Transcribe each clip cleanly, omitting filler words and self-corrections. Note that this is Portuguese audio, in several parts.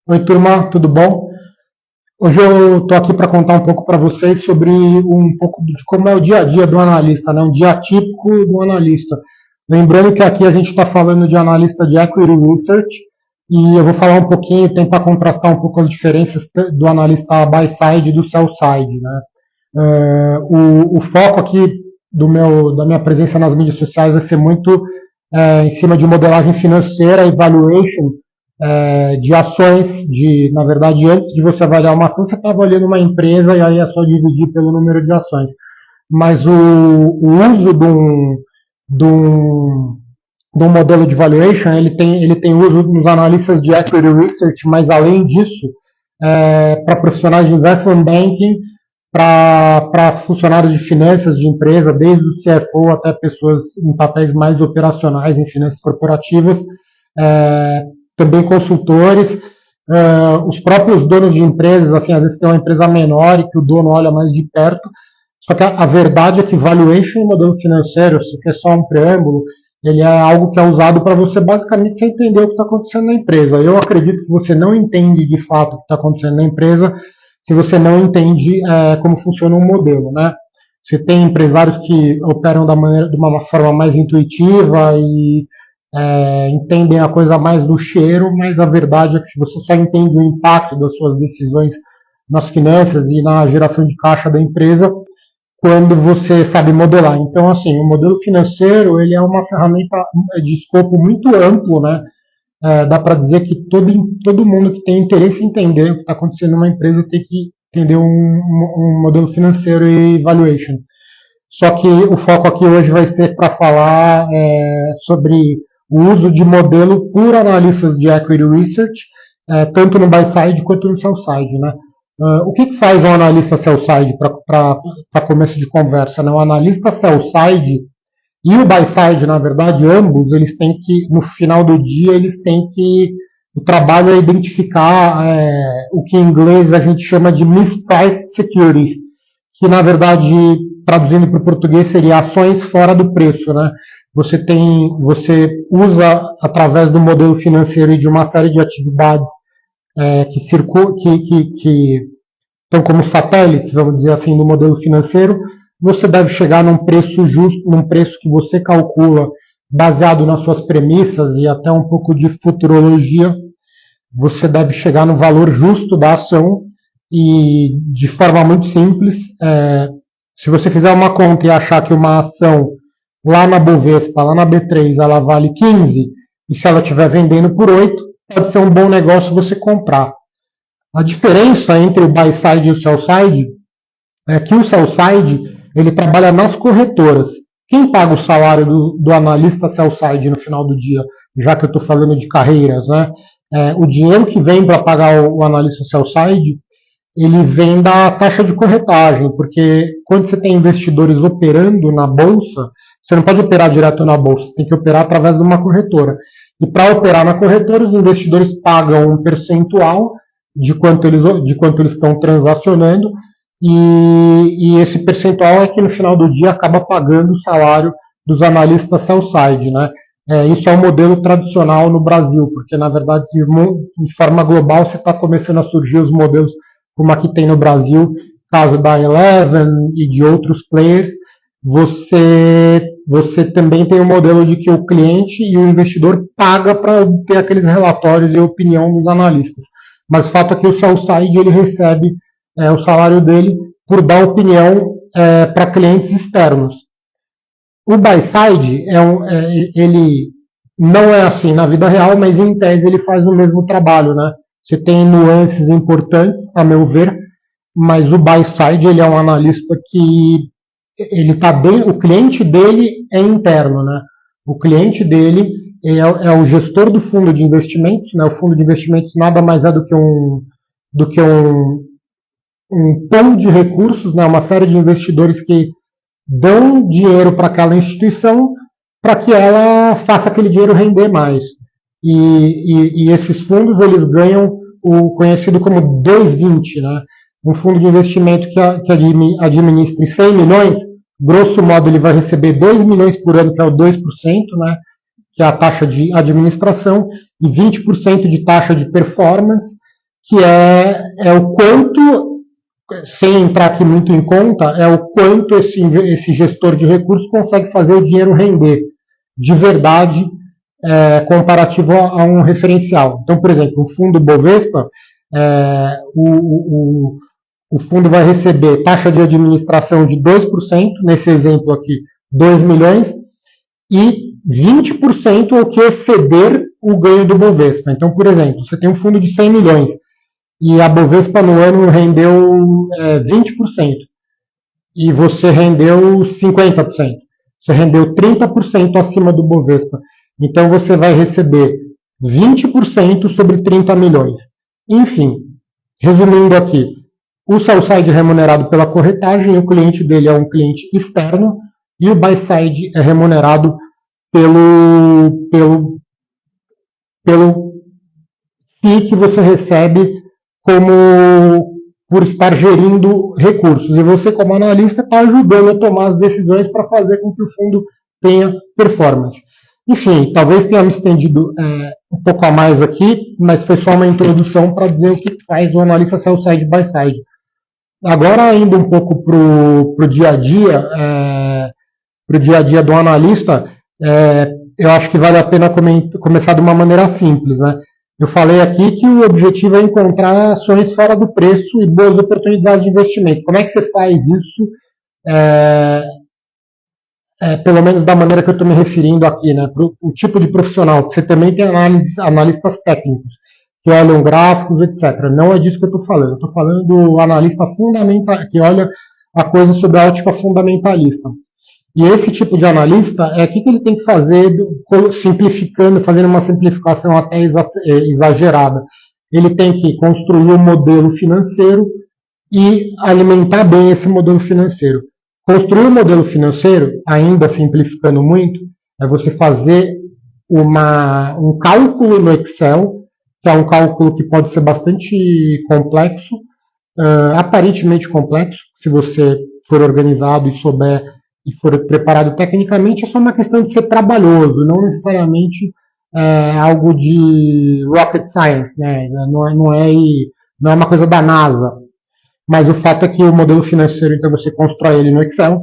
Oi, turma, tudo bom? Hoje eu estou aqui para contar um pouco para vocês sobre um pouco de como é o dia a dia do analista, né? Um dia típico do analista. Lembrando que aqui a gente está falando de analista de Equity Research e eu vou falar um pouquinho, tentar contrastar um pouco as diferenças do analista buy side e do sell side, né? O foco aqui da minha presença nas mídias sociais vai ser muito em cima de modelagem financeira e valuation de ações, na verdade, antes de você avaliar uma ação, você está avaliando uma empresa e aí é só dividir pelo número de ações. Mas o uso de um modelo de valuation, ele tem uso nos analistas de equity research, mas além disso, para profissionais de investment banking, para funcionários de finanças de empresa, desde o CFO até pessoas em papéis mais operacionais em finanças corporativas, também consultores, os próprios donos de empresas, assim, às vezes tem uma empresa menor e que o dono olha mais de perto, só que a verdade é que valuation e modelo financeiro, isso aqui é só um preâmbulo, ele é algo que é usado para você basicamente você entender o que está acontecendo na empresa. Eu acredito que você não entende de fato o que está acontecendo na empresa se você não entende como funciona um modelo, né? Você tem empresários que operam de uma forma mais intuitiva e entendem a coisa mais do cheiro, mas a verdade é que se você só entende o impacto das suas decisões nas finanças e na geração de caixa da empresa, quando você sabe modelar. Então, assim, o modelo financeiro ele é uma ferramenta de escopo muito amplo, né? Dá para dizer que todo mundo que tem interesse em entender o que está acontecendo numa empresa tem que entender um modelo financeiro e valuation. Só que o foco aqui hoje vai ser para falar sobre o uso de modelo por analistas de equity research, tanto no buy side quanto no sell side, né? O que faz um analista sell side para começo de conversa? Né? O analista sell side e o buy side, na verdade, ambos, eles têm que, no final do dia, o trabalho é identificar o que em inglês a gente chama de mispriced securities, que na verdade, traduzindo para o português, seria ações fora do preço, né? Você usa através do modelo financeiro e de uma série de atividades que estão como satélites, vamos dizer assim, do modelo financeiro, você deve chegar num preço justo, num preço que você calcula baseado nas suas premissas e até um pouco de futurologia. Você deve chegar no valor justo da ação e de forma muito simples. Se você fizer uma conta e achar que uma ação lá na Bovespa, lá na B3, ela vale 15, e se ela estiver vendendo por 8, pode ser um bom negócio você comprar. A diferença entre o buy side e o sell side é que o sell side ele trabalha nas corretoras. Quem paga o salário do analista sell side no final do dia, já que eu estou falando de carreiras, né? O dinheiro que vem para pagar o analista sell side, ele vem da taxa de corretagem, porque quando você tem investidores operando na bolsa, você não pode operar direto na bolsa, você tem que operar através de uma corretora. E para operar na corretora, os investidores pagam um percentual de quanto eles estão transacionando, e esse percentual é que no final do dia acaba pagando o salário dos analistas sell-side, né? Isso é um modelo tradicional no Brasil, porque na verdade de forma global você está começando a surgir os modelos como aqui tem no Brasil, caso da Eleven e de outros players. Você também tem o modelo de que o cliente e o investidor paga para ter aqueles relatórios e opinião dos analistas. Mas o fato é que o sell-side ele recebe o salário dele por dar opinião para clientes externos. O buy-side, ele não é assim na vida real, mas em tese ele faz o mesmo trabalho, né? Você tem nuances importantes, a meu ver, mas o buy-side ele é um analista que o cliente dele é interno, né? O cliente dele é o gestor do fundo de investimentos, né? O fundo de investimentos nada mais é do que um pool de recursos, né? Uma série de investidores que dão dinheiro para aquela instituição para que ela faça aquele dinheiro render mais. E esses fundos eles ganham o conhecido como 2,20, né? Um fundo de investimento que administre 100 milhões, grosso modo ele vai receber 2 milhões por ano, que é o 2%, né? Que é a taxa de administração, e 20% de taxa de performance, que é o quanto, sem entrar aqui muito em conta, é o quanto esse gestor de recursos consegue fazer o dinheiro render de verdade, comparativo a um referencial. Então, por exemplo, o fundo Bovespa, o fundo vai receber taxa de administração de 2%, nesse exemplo aqui, 2 milhões, e 20% é o que exceder o ganho do Bovespa. Então, por exemplo, você tem um fundo de 100 milhões e a Bovespa no ano rendeu 20%, e você rendeu 50%. Você rendeu 30% acima do Bovespa. Então, você vai receber 20% sobre 30 milhões. Enfim, resumindo aqui, o sell-side é remunerado pela corretagem, o cliente dele é um cliente externo, e o buy-side é remunerado pelo FII que você recebe por estar gerindo recursos. E você, como analista, está ajudando a tomar as decisões para fazer com que o fundo tenha performance. Enfim, talvez tenha me estendido um pouco a mais aqui, mas foi só uma introdução para dizer o que faz o analista sell-side buy-side. Agora, indo um pouco para o dia a dia do analista, eu acho que vale a pena começar de uma maneira simples, né? Eu falei aqui que o objetivo é encontrar ações fora do preço e boas oportunidades de investimento. Como é que você faz isso? Pelo menos da maneira que eu estou me referindo aqui, né? Para o tipo de profissional, porque você também tem analistas técnicos, que olham gráficos, etc. Não é disso que eu estou falando. Eu estou falando do analista fundamental, que olha a coisa sob a ótica fundamentalista. E esse tipo de analista, o que ele tem que fazer, simplificando, fazendo uma simplificação até exagerada. Ele tem que construir um modelo financeiro e alimentar bem esse modelo financeiro. Construir um modelo financeiro, ainda simplificando muito, é você fazer um cálculo no Excel, que é um cálculo que pode ser bastante complexo, aparentemente complexo, se você for organizado e souber e for preparado tecnicamente, é só uma questão de ser trabalhoso, não necessariamente algo de rocket science, né? Não é uma coisa da NASA. Mas o fato é que o modelo financeiro, então você constrói ele no Excel,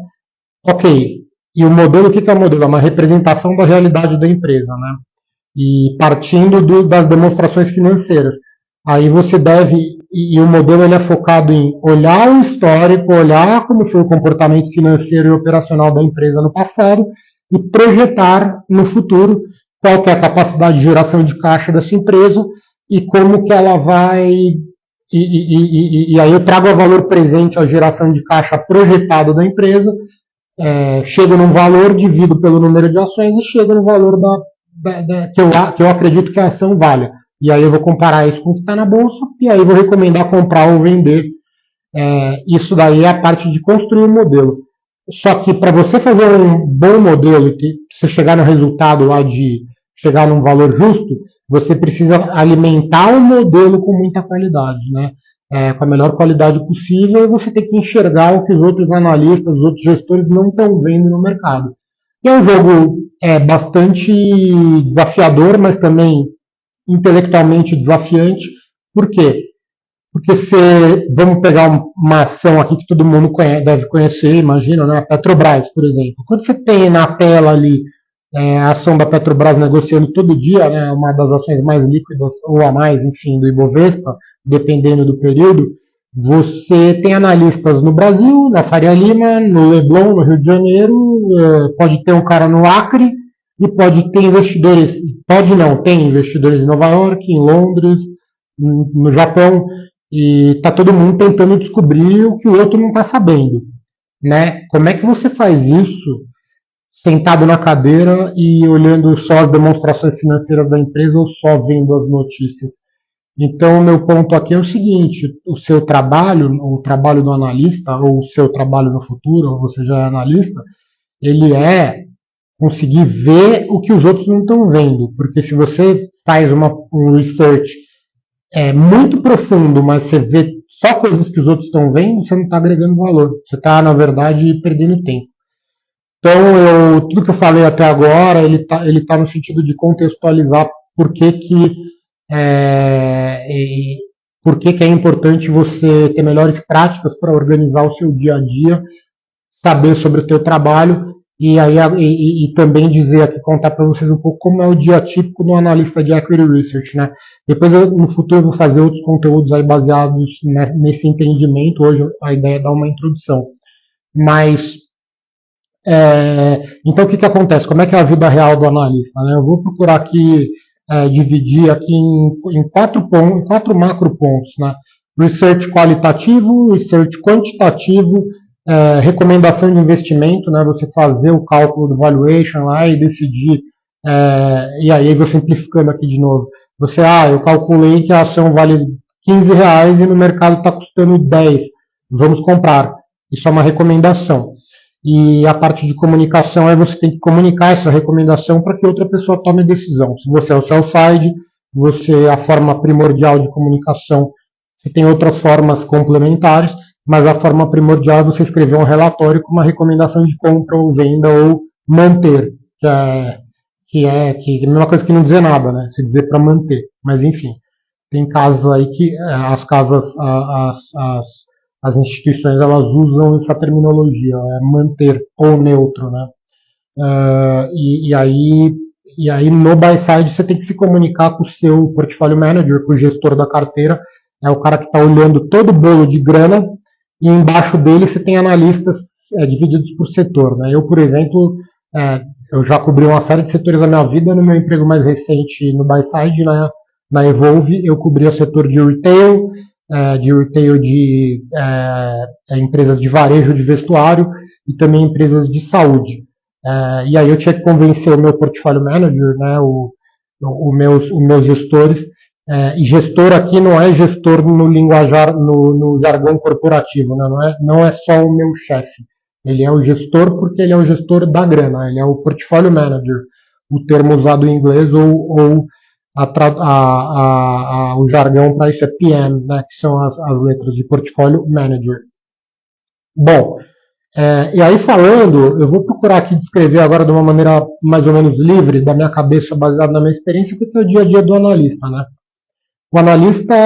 ok. E o modelo, o que é o modelo? É uma representação da realidade da empresa, né? E partindo das demonstrações financeiras. Aí você e o modelo ele é focado em olhar o histórico, olhar como foi o comportamento financeiro e operacional da empresa no passado e projetar no futuro qual que é a capacidade de geração de caixa dessa empresa e como que ela vai... E aí eu trago o valor presente, a geração de caixa projetada da empresa, chega num valor, divido pelo número de ações e chega no valor que eu acredito que a ação valha. E aí eu vou comparar isso com o que está na bolsa, e aí eu vou recomendar comprar ou vender. Isso daí é a parte de construir o modelo. Só que para você fazer um bom modelo e você chegar no resultado lá de chegar num valor justo, você precisa alimentar o modelo com muita qualidade, né? Com a melhor qualidade possível, e você tem que enxergar o que os outros analistas, os outros gestores não estão vendo no mercado. E é um jogo bastante desafiador, mas também intelectualmente desafiante. Por quê? Porque vamos pegar uma ação aqui que todo mundo deve conhecer, imagina, né? A Petrobras, por exemplo. Quando você tem na tela ali a ação da Petrobras negociando todo dia, né, uma das ações mais líquidas, ou a mais, enfim, do Ibovespa, dependendo do período, você tem analistas no Brasil, na Faria Lima, no Leblon, no Rio de Janeiro, pode ter um cara no Acre, e pode ter investidores, tem investidores em Nova York, em Londres, no Japão, e está todo mundo tentando descobrir o que o outro não está sabendo, né? Como é que você faz isso sentado na cadeira e olhando só as demonstrações financeiras da empresa ou só vendo as notícias? Então, o meu ponto aqui é o seguinte: o seu trabalho, o trabalho do analista, ou o seu trabalho no futuro, ou você já é analista, ele é conseguir ver o que os outros não estão vendo. Porque se você faz um research muito profundo, mas você vê só coisas que os outros estão vendo, você não está agregando valor. Você está, na verdade, perdendo tempo. Então, tudo que eu falei até agora, ele tá no sentido de contextualizar por que por que é importante você ter melhores práticas para organizar o seu dia a dia, saber sobre o teu trabalho e aí e também dizer aqui, contar para vocês um pouco como é o dia típico do analista de Equity Research, né? Depois no futuro eu vou fazer outros conteúdos aí baseados nesse entendimento. Hoje a ideia é dar uma introdução. Mas então o que acontece? Como é que é a vida real do analista, né? Eu vou procurar aqui dividir aqui em quatro macro pontos, né? Research qualitativo, research quantitativo, recomendação de investimento, né? Você fazer o cálculo do valuation lá e decidir, e aí eu vou simplificando aqui de novo. Eu calculei que a ação vale R$ 15 e no mercado está custando 10, vamos comprar. Isso é uma recomendação. E a parte de comunicação você tem que comunicar essa recomendação para que outra pessoa tome a decisão. Se você é o sell side, a forma primordial de comunicação, você tem outras formas complementares, mas a forma primordial é você escrever um relatório com uma recomendação de compra ou venda ou manter, que é a mesma coisa que não dizer nada, né? Se dizer para manter. Mas enfim, tem casos aí que as instituições elas usam essa terminologia, manter ou neutro, né? E aí no buy side você tem que se comunicar com o seu portfólio manager, com o gestor da carteira, é o cara que está olhando todo o bolo de grana, e embaixo dele você tem analistas divididos por setor, né? Eu, por exemplo, eu já cobri uma série de setores da minha vida. No meu emprego mais recente no buy side, na Evolve, eu cobri o setor de retail de empresas de varejo de vestuário e também empresas de saúde. E aí eu tinha que convencer o meu portfólio manager, né, os meus gestores, e gestor aqui não é gestor no linguajar, no jargão corporativo, né, não é só o meu chefe. Ele é o gestor porque ele é o gestor da grana, ele é o portfólio manager, o termo usado em inglês, ou o jargão para isso é PM, né, que são as letras de portfólio manager. Bom, e aí falando, eu vou procurar aqui descrever agora de uma maneira mais ou menos livre, da minha cabeça, baseada na minha experiência, que é o dia a dia do analista, né? O analista,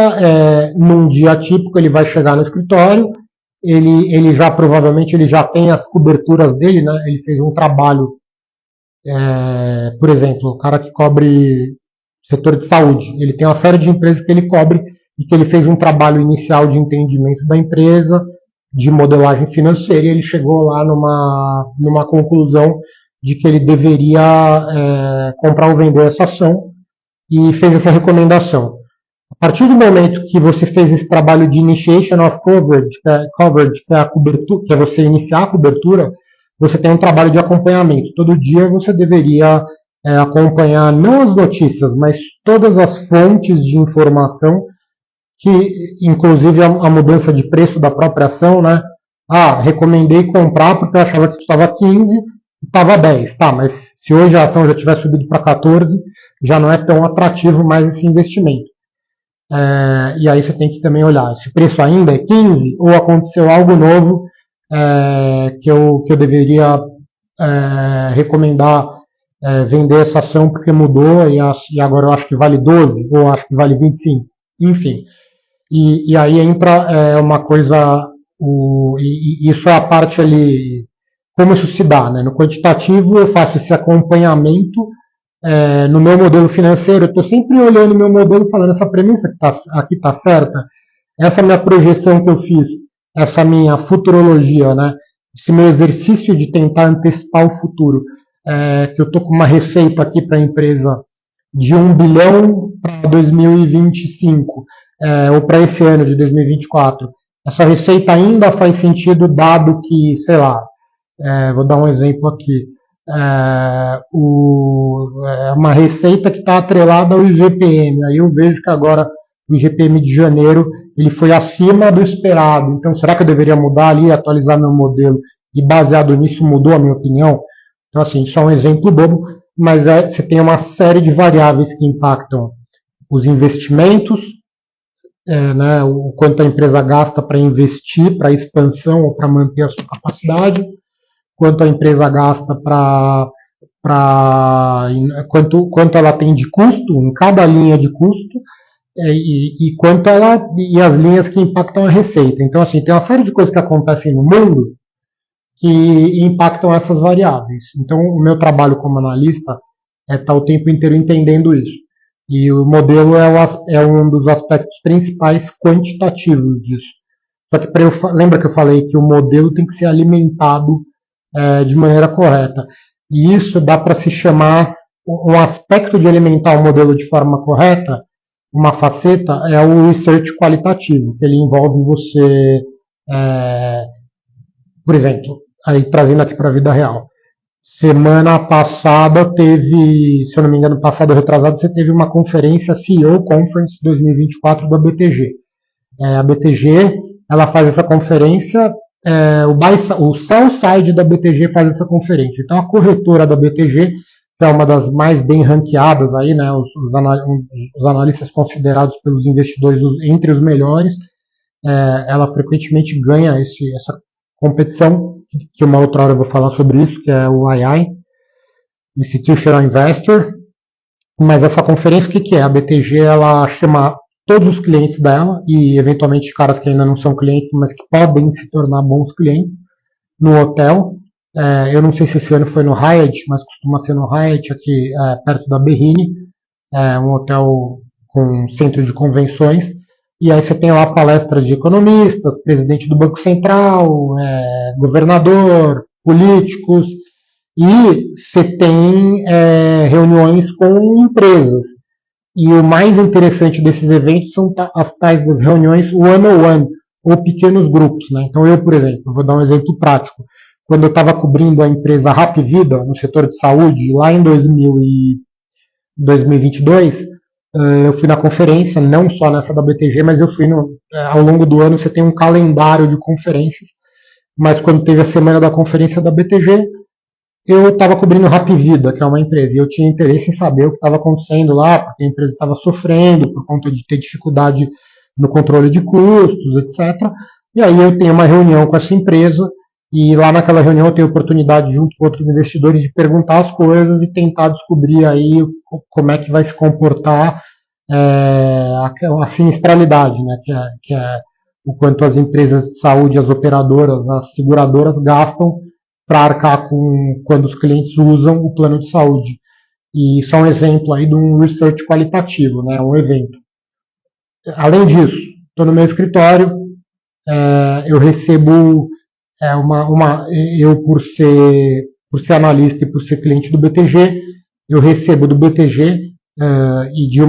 num dia típico, ele vai chegar no escritório, ele já provavelmente ele já tem as coberturas dele, né? Ele fez um trabalho, por exemplo, o cara que cobre setor de saúde, ele tem uma série de empresas que ele cobre e que ele fez um trabalho inicial de entendimento da empresa, de modelagem financeira, e ele chegou lá numa conclusão de que ele deveria comprar ou vender essa ação e fez essa recomendação. A partir do momento que você fez esse trabalho de initiation of coverage, que é a cobertura, que é você iniciar a cobertura, você tem um trabalho de acompanhamento. Todo dia você deveria acompanhar não as notícias, mas todas as fontes de informação, que inclusive a mudança de preço da própria ação, né? Recomendei comprar porque eu achava que custava 15 e estava 10. Tá, mas se hoje a ação já tiver subido para 14, já não é tão atrativo mais esse investimento. E aí você tem que também olhar, esse preço ainda é 15 ou aconteceu algo novo que eu deveria recomendar vender essa ação porque mudou e agora eu acho que vale 12 ou acho que vale 25. Enfim. E aí entra uma coisa, isso é a parte ali, como isso se dá, né? No quantitativo eu faço esse acompanhamento no meu modelo financeiro, eu estou sempre olhando o meu modelo falando, essa premissa aqui está certa, essa minha projeção que eu fiz, essa minha futurologia, né? Esse meu exercício de tentar antecipar o futuro, que eu estou com uma receita aqui para a empresa de 1 bilhão para 2025, ou para esse ano de 2024. Essa receita ainda faz sentido, dado que, sei lá, vou dar um exemplo aqui, uma receita que está atrelada ao IGPM. Aí eu vejo que agora o IGPM de janeiro ele foi acima do esperado. Então, será que eu deveria mudar ali, atualizar meu modelo? E baseado nisso mudou a minha opinião? Então, assim, isso é um exemplo bobo, mas você tem uma série de variáveis que impactam os investimentos, né, o quanto a empresa gasta para investir, para expansão ou para manter a sua capacidade, quanto a empresa gasta quanto ela tem de custo, em cada linha de custo, e quanto ela e as linhas que impactam a receita. Então, assim, tem uma série de coisas que acontecem no mundo que impactam essas variáveis. Então, o meu trabalho como analista é estar o tempo inteiro entendendo isso. E o modelo é um dos aspectos principais quantitativos disso. Só que lembra que eu falei que o modelo tem que ser alimentado de maneira correta. E isso dá para se chamar um aspecto de alimentar o modelo de forma correta, uma faceta, é o research qualitativo, que ele envolve você, por exemplo, aí trazendo aqui para a vida real. Semana passada teve, se eu não me engano, passado ou retrasado, você teve uma conferência CEO Conference 2024 da BTG. A BTG, ela faz essa conferência, o sell side da BTG faz essa conferência. Então a corretora da BTG, que é uma das mais bem ranqueadas aí, né, os analistas considerados pelos investidores entre os melhores, ela frequentemente ganha essa competição, que uma outra hora eu vou falar sobre isso, que é o II, Institutional Investor. Mas essa conferência, o que é? A BTG, ela chama todos os clientes dela, e eventualmente caras que ainda não são clientes, mas que podem se tornar bons clientes, no hotel. Eu não sei se esse ano foi no Hyatt, mas costuma ser no Hyatt, aqui perto da Berrini, um hotel com centro de convenções. E aí você tem lá palestras de economistas, presidente do Banco Central, governador, políticos, e você tem reuniões com empresas. E o mais interessante desses eventos são as tais das reuniões one-on-one, ou pequenos grupos. Né? Então eu, por exemplo, vou dar um exemplo prático. Quando eu estava cobrindo a empresa Rap Vida, no setor de saúde, lá em 2022, eu fui na conferência, não só nessa da BTG, mas eu fui ao longo do ano, você tem um calendário de conferências, mas quando teve a semana da conferência da BTG, eu estava cobrindo Rap Vida, que é uma empresa, e eu tinha interesse em saber o que estava acontecendo lá, porque a empresa estava sofrendo por conta de ter dificuldade no controle de custos, etc. E aí eu tenho uma reunião com essa empresa, e lá naquela reunião eu tenho a oportunidade, junto com outros investidores, de perguntar as coisas e tentar descobrir aí como é que vai se comportar a sinistralidade, né, que é o quanto as empresas de saúde, as operadoras, as seguradoras gastam para arcar com quando os clientes usam o plano de saúde. E isso é um exemplo aí de um research qualitativo, né, um evento. Além disso, estou no meu escritório, eu recebo eu por ser analista e por ser cliente do BTG, eu recebo do BTG e de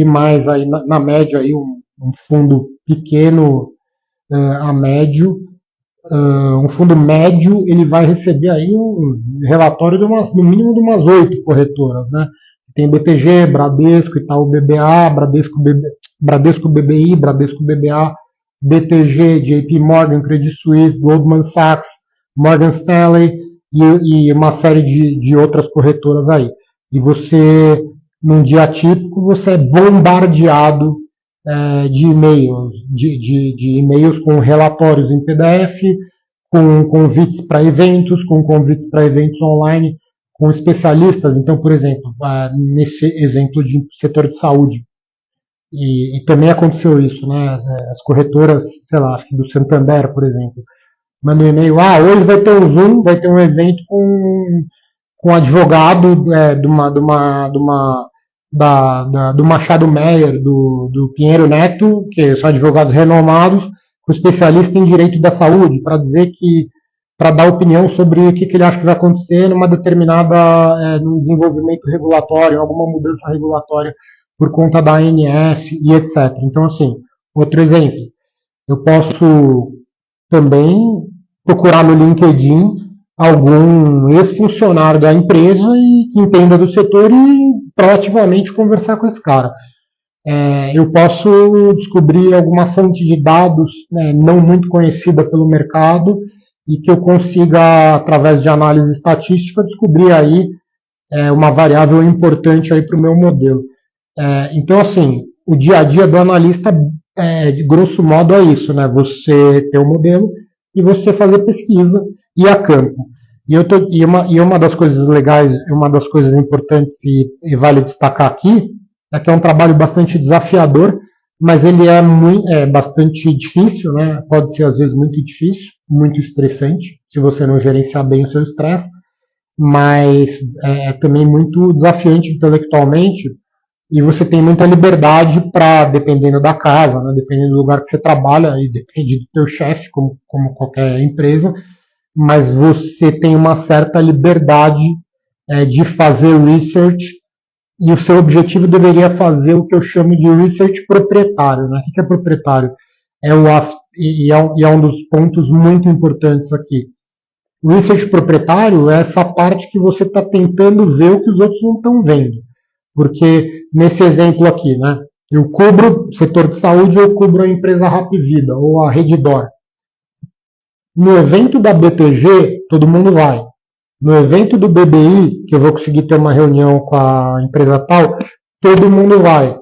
mais aí na média aí um fundo pequeno a médio, um fundo médio, ele vai receber aí um relatório no mínimo de umas 8 corretoras, né? Tem BTG, Bradesco, Itaú BBA, Bradesco BBI, Bradesco BBA, BTG, JP Morgan, Credit Suisse, Goldman Sachs, Morgan Stanley e uma série de outras corretoras aí. E você, num dia típico, você é bombardeado de e-mails, de e-mails com relatórios em PDF, com convites para eventos online, com especialistas. Então, por exemplo, nesse exemplo de setor de saúde, e também aconteceu isso, né? As corretoras, sei lá, acho que do Santander, por exemplo, mandam um e-mail, hoje vai ter um Zoom, vai ter um evento com um advogado do Machado Meyer, do Pinheiro Neto, que são advogados renomados, com especialista em direito da saúde, para dizer que, para dar opinião sobre o que ele acha que vai acontecer numa determinada, num desenvolvimento regulatório, alguma mudança regulatória por conta da ANS e etc. Então, assim, outro exemplo, eu posso também procurar no LinkedIn algum ex-funcionário da empresa e que entenda do setor e proativamente conversar com esse cara. Eu posso descobrir alguma fonte de dados não muito conhecida pelo mercado e que eu consiga, através de análise estatística, descobrir aí uma variável importante aí para o meu modelo. Então, assim, o dia a dia do analista, de grosso modo, é isso, né? Você ter o modelo e você fazer pesquisa e a campo. E uma das coisas legais, uma das coisas importantes e vale destacar aqui, é que é um trabalho bastante desafiador, mas ele é bastante difícil, né? Pode ser às vezes muito difícil, muito estressante, se você não gerenciar bem o seu estresse, mas é também muito desafiante intelectualmente, e você tem muita liberdade para, dependendo da casa, né, dependendo do lugar que você trabalha, e depende do teu chefe, como qualquer empresa, mas você tem uma certa liberdade de fazer research, e o seu objetivo deveria fazer o que eu chamo de research proprietário. Né? O que é proprietário? E é um dos pontos muito importantes aqui. O research proprietário é essa parte que você está tentando ver o que os outros não estão vendo. Porque nesse exemplo aqui, né, eu cubro o setor de saúde, eu cubro a empresa Rapvida ou a Redditor. No evento da BTG, todo mundo vai. No evento do BBI, que eu vou conseguir ter uma reunião com a empresa tal, todo mundo vai.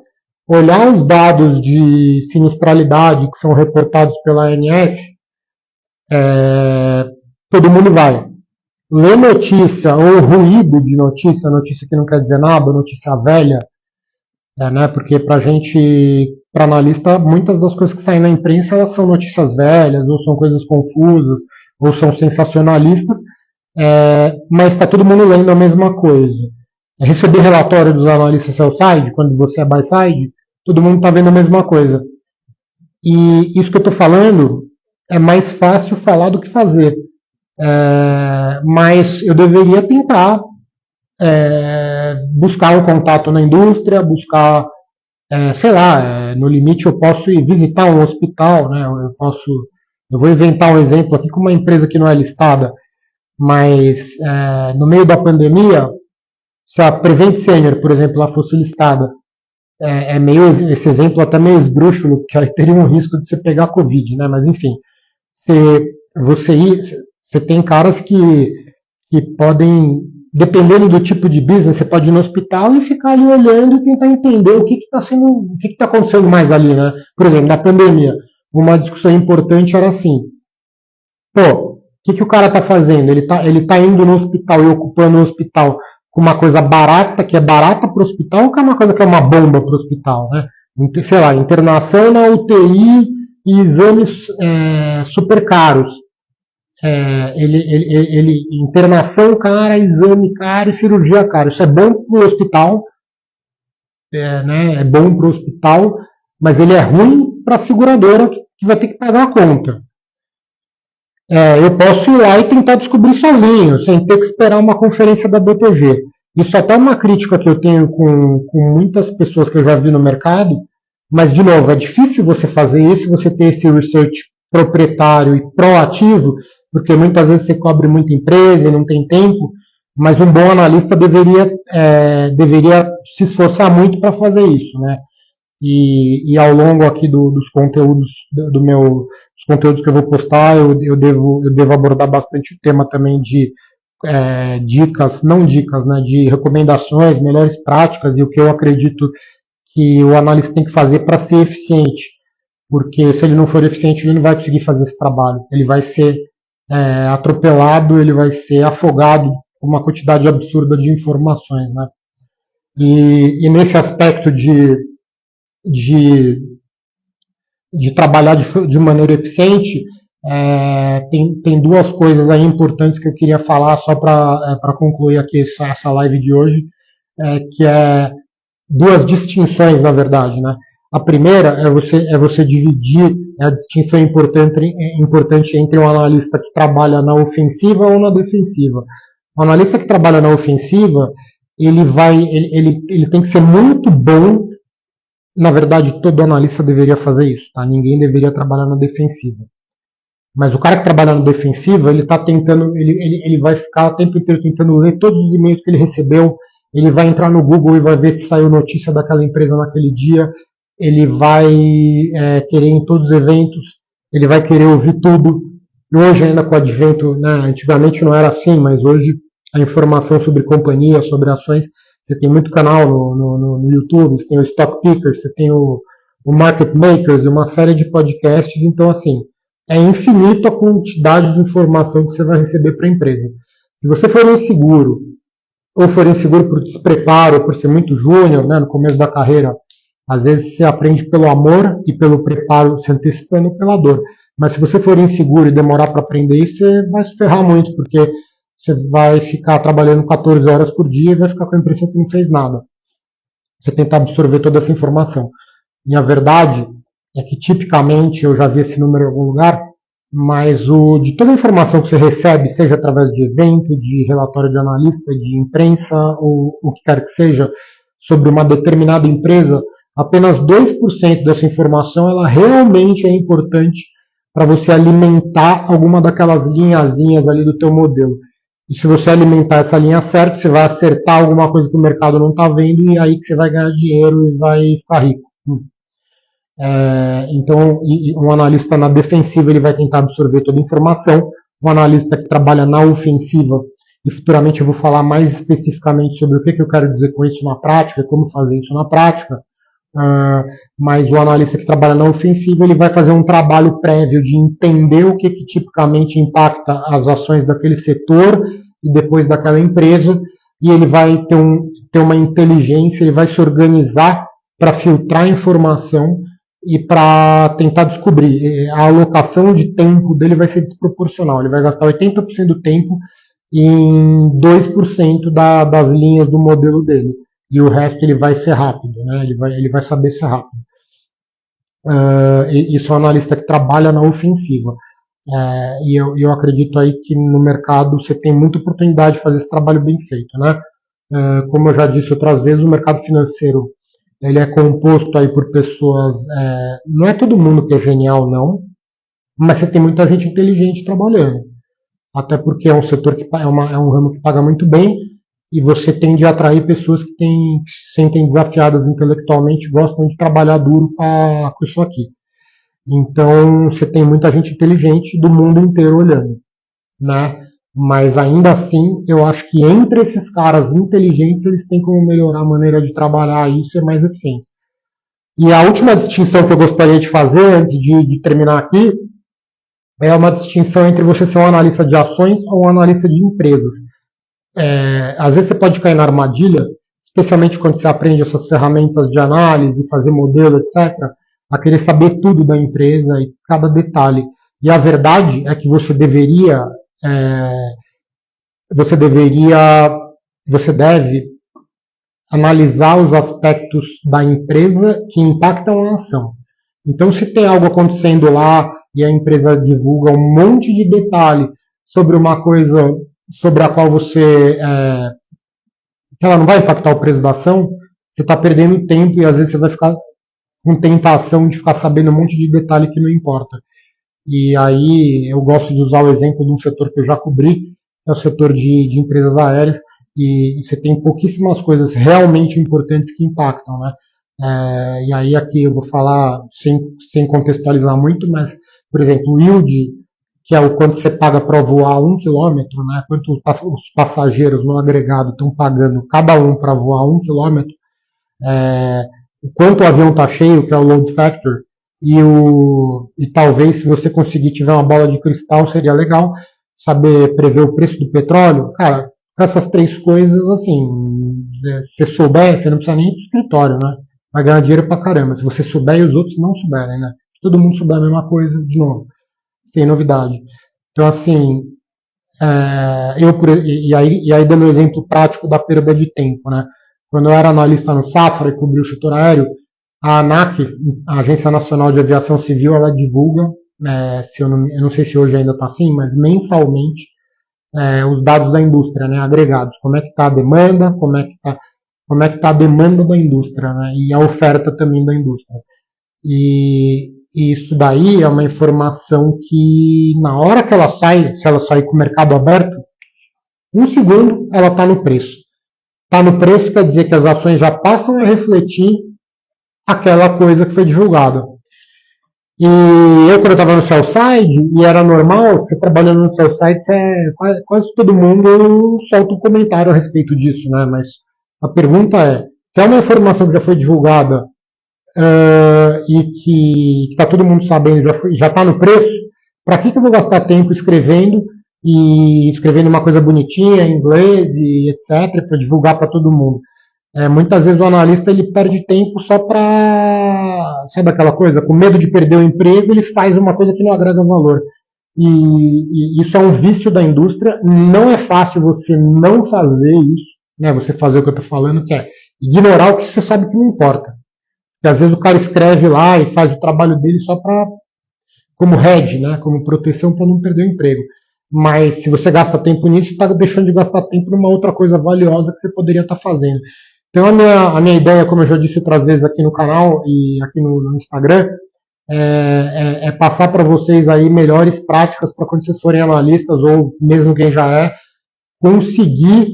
Olhar os dados de sinistralidade que são reportados pela ANS, todo mundo vai. Ler notícia ou ruído de notícia, notícia que não quer dizer nada, notícia velha, né? Porque para gente, para analista, muitas das coisas que saem na imprensa elas são notícias velhas, ou são coisas confusas, ou são sensacionalistas, mas está todo mundo lendo a mesma coisa. Receber relatório dos analistas sell-side, quando você é buy-side, todo mundo está vendo a mesma coisa. E isso que eu estou falando é mais fácil falar do que fazer. Mas eu deveria tentar buscar um contato na indústria, buscar, sei lá, no limite eu posso ir visitar um hospital, né? Eu vou inventar um exemplo aqui com uma empresa que não é listada, mas no meio da pandemia, se a Prevent Senior, por exemplo, ela fosse listada, esse exemplo até meio esdrúxulo, porque aí teria um risco de você pegar Covid, né? Mas enfim, você tem caras que podem, dependendo do tipo de business, você pode ir no hospital e ficar ali olhando e tentar entender o que está acontecendo mais ali, né? Por exemplo, na pandemia, uma discussão importante era assim, o que o cara está fazendo? Ele tá indo no hospital e ocupando o hospital com uma coisa barata, que é barata para o hospital, ou que é uma coisa que é uma bomba para o hospital, né? Sei lá, internação na UTI e exames super caros. Internação cara, exame caro e cirurgia cara. Isso é bom para o hospital, né? É bom para o hospital, mas ele é ruim para a seguradora que vai ter que pagar a conta. Eu posso ir lá e tentar descobrir sozinho, sem ter que esperar uma conferência da BTG. Isso é até uma crítica que eu tenho com muitas pessoas que eu já vi no mercado, mas, de novo, é difícil você fazer isso, você ter esse research proprietário e proativo, porque muitas vezes você cobre muita empresa e não tem tempo, mas um bom analista deveria se esforçar muito para fazer isso, né? E ao longo aqui dos conteúdos dos conteúdos que eu vou postar, eu devo abordar bastante o tema também de dicas, não dicas, né, de recomendações, melhores práticas e o que eu acredito que o analista tem que fazer para ser eficiente. Porque se ele não for eficiente, ele não vai conseguir fazer esse trabalho. Ele vai ser atropelado, ele vai ser afogado com uma quantidade absurda de informações, né? E nesse aspecto de trabalhar de maneira eficiente, tem duas coisas aí importantes que eu queria falar só para concluir aqui essa live de hoje, que é duas distinções, na verdade, né? A primeira é você dividir a distinção importante entre um analista que trabalha na ofensiva ou na defensiva. O analista que trabalha na ofensiva, ele tem que ser muito bom. Na verdade, todo analista deveria fazer isso, tá? Ninguém deveria trabalhar na defensiva. Mas o cara que trabalha na defensiva, ele tá tentando, ele vai ficar o tempo inteiro tentando ler todos os e-mails que ele recebeu, ele vai entrar no Google e vai ver se saiu notícia daquela empresa naquele dia, ele vai querer ir em todos os eventos, ele vai querer ouvir tudo. E hoje, ainda com o advento, né, antigamente não era assim, mas hoje a informação sobre companhia, sobre ações, você tem muito canal no YouTube, você tem o Stock Pickers, você tem o Market Makers, uma série de podcasts, então assim, é infinito a quantidade de informação que você vai receber para a empresa. Se você for inseguro ou for inseguro por despreparo, ou por ser muito júnior, né, no começo da carreira, às vezes você aprende pelo amor e pelo preparo, se antecipando pela dor. Mas se você for inseguro e demorar para aprender isso, você vai se ferrar muito, porque você vai ficar trabalhando 14 horas por dia e vai ficar com a impressão que não fez nada. Você tentar absorver toda essa informação. E a verdade é que, tipicamente, eu já vi esse número em algum lugar, mas de toda a informação que você recebe, seja através de evento, de relatório de analista, de imprensa, ou o que quer que seja, sobre uma determinada empresa, apenas 2% dessa informação ela realmente é importante para você alimentar alguma daquelas linhazinhas ali do teu modelo. E se você alimentar essa linha certa, você vai acertar alguma coisa que o mercado não está vendo e aí que você vai ganhar dinheiro e vai ficar rico. Então, um analista na defensiva ele vai tentar absorver toda a informação. Um analista que trabalha na ofensiva, e futuramente eu vou falar mais especificamente sobre o que eu quero dizer com isso na prática, como fazer isso na prática. Mas o analista que trabalha na ofensiva ele vai fazer um trabalho prévio de entender o que tipicamente impacta as ações daquele setor e depois daquela empresa, e ele vai ter uma inteligência, ele vai se organizar para filtrar a informação e para tentar descobrir. A alocação de tempo dele vai ser desproporcional, ele vai gastar 80% do tempo em 2% das linhas do modelo dele. E o resto ele vai ser rápido, né? Ele vai saber ser rápido. Isso é um analista que trabalha na ofensiva. E eu acredito aí que no mercado você tem muita oportunidade de fazer esse trabalho bem feito, né? Como eu já disse outras vezes, o mercado financeiro ele é composto aí por pessoas. Não é todo mundo que é genial, não, mas você tem muita gente inteligente trabalhando. Até porque é um setor que é um ramo que paga muito bem. E você tende a atrair pessoas que se sentem desafiadas intelectualmente, gostam de trabalhar duro com isso aqui. Então, você tem muita gente inteligente do mundo inteiro olhando, né? Mas ainda assim, eu acho que entre esses caras inteligentes, eles têm como melhorar a maneira de trabalhar e ser mais eficientes. E a última distinção que eu gostaria de fazer, antes de terminar aqui, é uma distinção entre você ser um analista de ações ou um analista de empresas. Às vezes você pode cair na armadilha, especialmente quando você aprende essas ferramentas de análise, fazer modelo, etc., a querer saber tudo da empresa e cada detalhe. E a verdade é que você deve analisar os aspectos da empresa que impactam a ação. Então, se tem algo acontecendo lá e a empresa divulga um monte de detalhe sobre uma coisa sobre a qual que ela não vai impactar o preço da ação, você está perdendo tempo e às vezes você vai ficar com tentação de ficar sabendo um monte de detalhe que não importa. E aí eu gosto de usar o exemplo de um setor que eu já cobri, é o setor de empresas aéreas, e você tem pouquíssimas coisas realmente importantes que impactam, né? E aí aqui eu vou falar sem contextualizar muito, mas, por exemplo, o yield, que é o quanto você paga para voar 1 km, né? Quanto os passageiros no agregado estão pagando cada um para voar 1 km, o quanto o avião está cheio, que é o load factor, e talvez se você conseguir tiver uma bola de cristal seria legal saber prever o preço do petróleo. Cara, com essas 3 coisas, assim, se você souber, você não precisa nem ir pro escritório, né? Vai ganhar dinheiro pra caramba. Se você souber e os outros não souberem, né? Se todo mundo souber a mesma coisa, de novo, sem novidade. Então, assim, e aí dando um exemplo prático da perda de tempo, né? Quando eu era analista no Safra e cobri o setor aéreo, a ANAC, a Agência Nacional de Aviação Civil, ela divulga, eu não sei se hoje ainda está assim, mas mensalmente, os dados da indústria, né, agregados. Como é que está a demanda, como é que tá a demanda da indústria, né, e a oferta também da indústria. E isso daí é uma informação que, na hora que ela sai, se ela sair com o mercado aberto, 1 segundo ela está no preço. Está no preço quer dizer que as ações já passam a refletir aquela coisa que foi divulgada. E eu, quando eu estava no sell-side, e era normal, você trabalhando no sell-side, quase todo mundo solta um comentário a respeito disso, né? Mas a pergunta é, se é uma informação que já foi divulgada e que está todo mundo sabendo, já está no preço, para que eu vou gastar tempo escrevendo e escrevendo uma coisa bonitinha em inglês e etc, para divulgar para todo mundo. Muitas vezes o analista ele perde tempo só para, sabe aquela coisa, com medo de perder o emprego, ele faz uma coisa que não agrega valor. E isso é um vício da indústria. Não é fácil você não fazer isso, né? Você fazer o que eu estou falando, que é ignorar o que você sabe que não importa. Porque às vezes o cara escreve lá e faz o trabalho dele só para como hedge, né? Como proteção para não perder o emprego. Mas se você gasta tempo nisso, está deixando de gastar tempo numa outra coisa valiosa que você poderia estar fazendo. Então a minha ideia, como eu já disse outras vezes aqui no canal e aqui no Instagram, é passar para vocês aí melhores práticas para quando vocês forem analistas ou mesmo quem já conseguir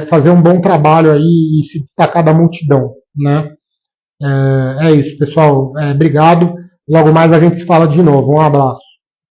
fazer um bom trabalho aí e se destacar da multidão, né? É isso, pessoal. Obrigado. Logo mais a gente se fala de novo. Um abraço.